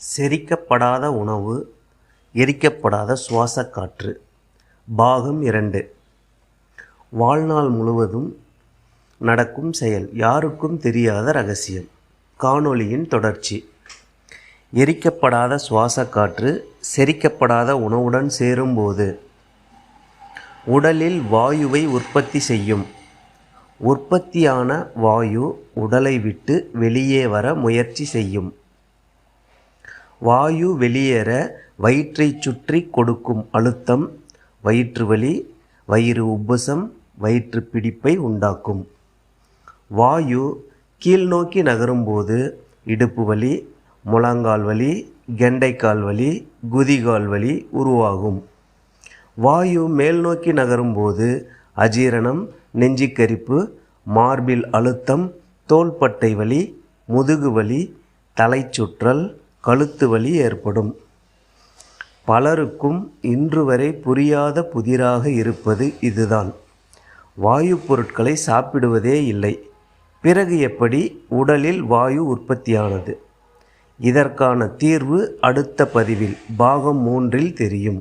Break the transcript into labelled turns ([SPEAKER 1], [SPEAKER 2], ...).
[SPEAKER 1] செரிக்கப்படாத உணவு, எரிக்கப்படாத சுவாசக் காற்று. பாகம் 2. வாழ்நாள் முழுவதும் நடக்கும் செயல், யாருக்கும் தெரியாத ரகசியம். காணொளியின் தொடர்ச்சி. எரிக்கப்படாத சுவாசக் காற்று செரிக்கப்படாத உணவுடன் சேரும்போது உடலில் வாயுவை உற்பத்தி செய்யும். உற்பத்தியான வாயு உடலை விட்டு வெளியே வர முயற்சி செய்யும். வாயு வெளியேற வயிற்றைச் சுற்றி கொடுக்கும் அழுத்தம் வயிற்று வலி, வயிறு உப்புசம், வயிற்று பிடிப்பை உண்டாக்கும். வாயு கீழ்நோக்கி நகரும்போது இடுப்பு வலி, முழங்கால் வலி, கெண்டைக்கால் வலி, குதிகால் வலி உருவாகும். வாயு மேல்நோக்கி நகரும்போது அஜீரணம், நெஞ்சுக்கரிப்பு, மார்பில் அழுத்தம், தோள்பட்டை வலி, முதுகு வலி, தலைச்சுற்றல், கழுத்து வலி ஏற்படும். பலருக்கும் இன்று வரை புரியாத புதிராக இருப்பது இதுதான். வாயு பொருட்களை சாப்பிடுவதே இல்லை. பிறகு எப்படி உடலில் வாயு உற்பத்தியானது? இதற்கான தீர்வு அடுத்த பதிவில் பாகம் 3 தெரியும்.